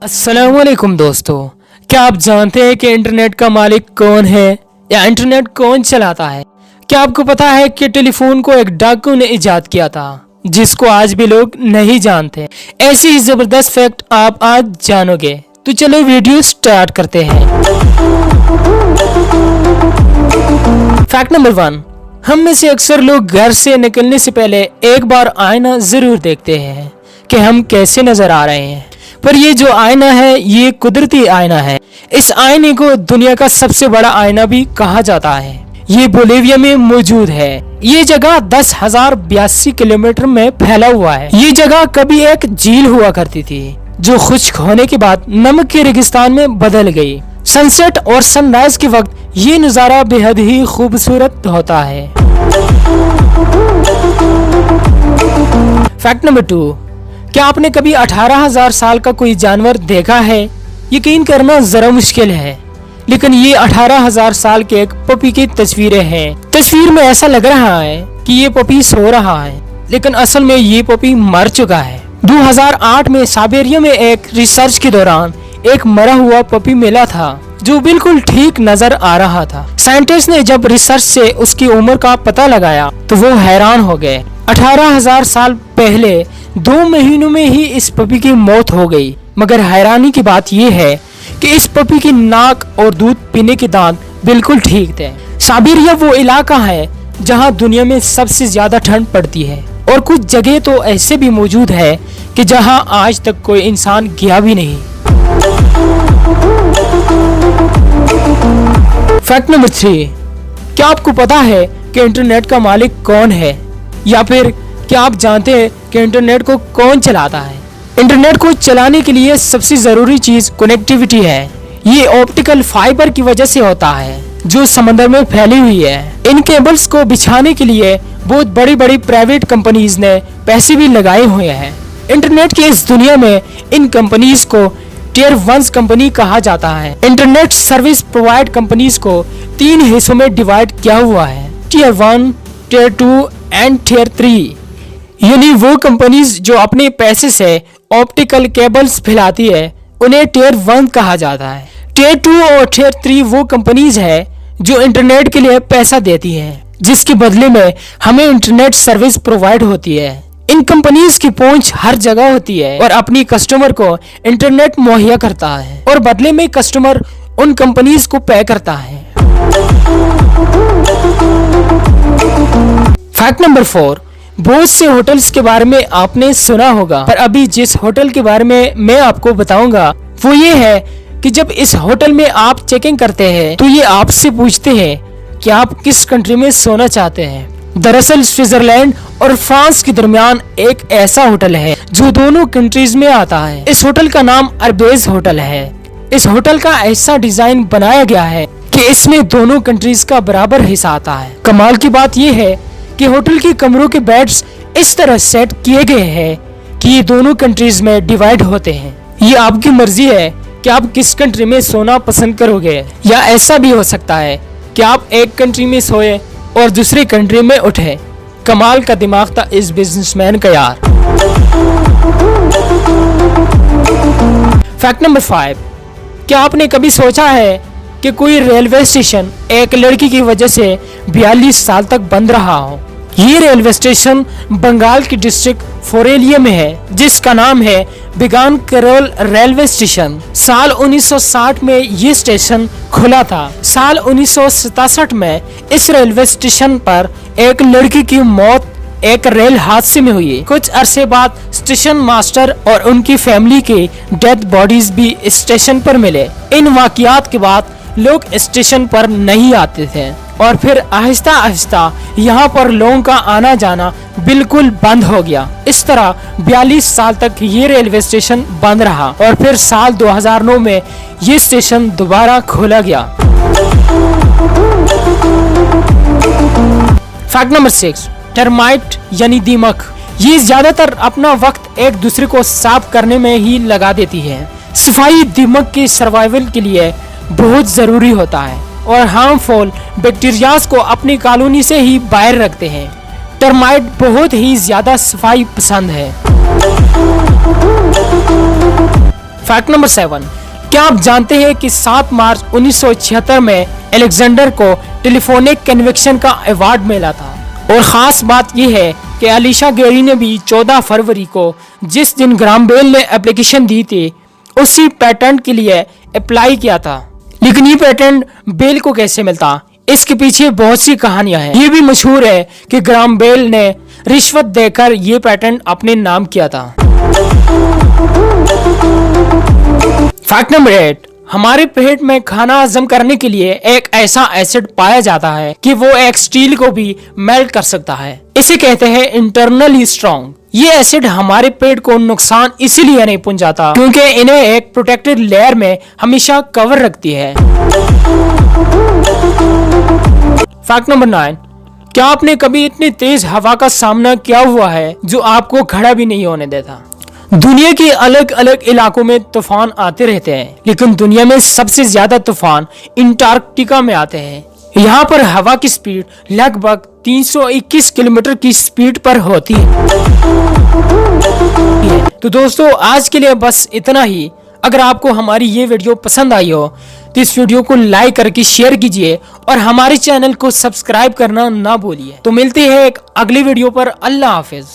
अस्सलामुअलैकुम दोस्तों, क्या आप जानते हैं कि इंटरनेट का मालिक कौन है या इंटरनेट कौन चलाता है? क्या आपको पता है कि टेलीफोन को एक डाकू ने इजाद किया था जिसको आज भी लोग नहीं जानते? ऐसी ही जबरदस्त फैक्ट आप आज जानोगे, तो चलो वीडियो स्टार्ट करते हैं। फैक्ट नंबर 1, हम में से अक्सर लोग घर से निकलने से पहले एक बार आईना जरूर देखते हैं कि हम कैसे नजर आ रहे हैं। पर ये जो आईना है ये कुदरती आईना है। इस आईने को दुनिया का सबसे बड़ा आईना भी कहा जाता है। ये बोलिविया में मौजूद है। ये जगह 10,082 किलोमीटर में फैला हुआ है। ये जगह कभी एक झील हुआ करती थी जो खुश्क होने के बाद नमक के रेगिस्तान में बदल गई। सनसेट और सनराइज के वक्त ये नज़ारा बेहद ही खूबसूरत होता है। फैक्ट नंबर 2, क्या आपने कभी 18,000 साल का कोई जानवर देखा है? यकीन करना जरा मुश्किल है, लेकिन ये 18,000 साल के एक पपी की तस्वीरें हैं। तस्वीर में ऐसा लग रहा है कि ये पपी सो रहा है, लेकिन असल में ये पपी मर चुका है। 2008 में साइबेरिया में एक रिसर्च के दौरान एक मरा हुआ पपी मिला था जो बिल्कुल ठीक नजर आ रहा था। साइंटिस्ट ने जब रिसर्च से उसकी उम्र का पता लगाया तो वो हैरान हो गए। 18,000 साल पहले 2 महीनों में ही इस पपी की मौत हो गई। मगर हैरानी की बात यह है कि इस पपी की नाक और दूध पीने के दांत बिल्कुल ठीक थे। साइबेरिया वो इलाका है जहां दुनिया में सबसे ज्यादा ठंड पड़ती है, और कुछ जगह तो ऐसे भी मौजूद है कि जहां आज तक कोई इंसान गया भी नहीं। फैक्ट नंबर 3, क्या आपको पता है कि इंटरनेट का मालिक कौन है? या फिर क्या आप जानते हैं कि इंटरनेट को कौन चलाता है? इंटरनेट को चलाने के लिए सबसे जरूरी चीज कनेक्टिविटी है। ये ऑप्टिकल फाइबर की वजह से होता है जो समंदर में फैली हुई है। इन केबल्स को बिछाने के लिए बहुत बड़ी बड़ी प्राइवेट कंपनीज ने पैसे भी लगाए हुए हैं। इंटरनेट की इस दुनिया में इन कंपनीज को टियर 1 कंपनी कहा जाता है। इंटरनेट सर्विस प्रोवाइड कंपनीज को 3 हिस्सों में डिवाइड किया हुआ है, टियर 1, टियर 2 एंड टियर 3। यानी वो कंपनीज जो अपने पैसे से ऑप्टिकल केबल्स फैलाती है उन्हें टियर 1 कहा जाता है। टियर 2 और टियर 3 वो कंपनीज है जो इंटरनेट के लिए पैसा देती है, जिसके बदले में हमें इंटरनेट सर्विस प्रोवाइड होती है। इन कंपनीज की पहुंच हर जगह होती है और अपनी कस्टमर को इंटरनेट मुहैया करता है, और बदले में कस्टमर उन कंपनीज को पे करता है। फैक्ट नंबर 4, बहुत से होटल्स के बारे में आपने सुना होगा, पर अभी जिस होटल के बारे में मैं आपको बताऊंगा वो ये है कि जब इस होटल में आप चेकिंग करते हैं तो ये आपसे पूछते हैं कि आप किस कंट्री में सोना चाहते हैं। दरअसल स्विट्जरलैंड और फ्रांस के दरमियान एक ऐसा होटल है जो दोनों कंट्रीज में आता है। इस होटल का नाम अरबेज होटल है। इस होटल का ऐसा डिजाइन बनाया गया है कि इसमें दोनों कंट्रीज का बराबर हिस्सा आता है। कमाल की बात यह है कि होटल के कमरों के बेड्स इस तरह सेट किए गए हैं कि ये दोनों कंट्रीज में डिवाइड होते हैं। ये आपकी मर्जी है कि आप किस कंट्री में सोना पसंद करोगे, या ऐसा भी हो सकता है कि आप एक कंट्री में सोए और दूसरी कंट्री में उठे। कमाल का दिमाग था इस बिजनेसमैन का यार। फैक्ट नंबर 5, क्या आपने कभी सोचा है कि कोई रेलवे स्टेशन एक लड़की की वजह से 42 साल तक बंद रहा हो? ये रेलवे स्टेशन बंगाल की डिस्ट्रिक्ट फोरेलिया में है, जिसका नाम है बिगान करोल रेलवे स्टेशन। साल 1960 में ये स्टेशन खुला था। साल 1967 में इस रेलवे स्टेशन पर एक लड़की की मौत एक रेल हादसे में हुई। कुछ अरसे बाद स्टेशन मास्टर और उनकी फैमिली के डेड बॉडीज भी स्टेशन पर मिले। इन वाकयात के बाद लोग स्टेशन पर नहीं आते थे, और फिर आहिस्ता आहिस्ता यहाँ पर लोगों का आना जाना बिल्कुल बंद हो गया। इस तरह 42 साल तक ये रेलवे स्टेशन बंद रहा, और फिर साल 2009 में ये स्टेशन दोबारा खोला गया। फैक्ट नंबर 6, टर्माइट यानी दीमक। ये ज्यादातर अपना वक्त एक दूसरे को साफ करने में ही लगा देती है। सफाई दीमक के सर्वाइवल के लिए बहुत जरूरी होता है, और हार्मफुल बैक्टीरियाज को अपनी कॉलोनी से ही बाहर रखते हैं। टर्माइट बहुत ही ज्यादा सफाई पसंद है। फैक्ट नंबर 7, क्या आप जानते हैं कि 7 मार्च 1976 में अलेक्जेंडर को टेलीफोनिक कन्वेक्शन का अवार्ड मिला था। और खास बात यह है कि अलीशा गेरी ने भी 14 फरवरी को, जिस दिन ग्राहम बेल ने एप्लीकेशन दी थी, उसी पेटेंट के लिए अप्लाई किया था। लेकिन ये पेटेंट बेल को कैसे मिलता, इसके पीछे बहुत सी कहानियां हैं। ये भी मशहूर है कि ग्राहम बेल ने रिश्वत देकर ये पेटेंट अपने नाम किया था। फैक्ट नंबर 8, हमारे पेट में खाना हजम करने के लिए एक ऐसा एसिड पाया जाता है कि वो एक स्टील को भी मेल्ट कर सकता है। इसे कहते हैं इंटरनली स्ट्रॉन्ग। ये एसिड हमारे पेट को नुकसान इसीलिए नहीं पहुंचाता क्योंकि इन्हें एक प्रोटेक्टेड लेयर में हमेशा कवर रखती है। फैक्ट नंबर 9, क्या आपने कभी इतनी तेज हवा का सामना किया हुआ है जो आपको खड़ा भी नहीं होने देता। दुनिया के अलग अलग इलाकों में तूफान आते रहते हैं, लेकिन दुनिया में सबसे ज्यादा तूफान अंटार्कटिका में आते हैं। यहाँ पर हवा की स्पीड लगभग 321 किलोमीटर की स्पीड पर होती है। तो दोस्तों, आज के लिए बस इतना ही। अगर आपको हमारी ये वीडियो पसंद आई हो तो इस वीडियो को लाइक करके शेयर कीजिए और हमारे चैनल को सब्सक्राइब करना ना भूलिए। तो मिलते हैं एक अगली वीडियो पर। अल्लाह हाफिज।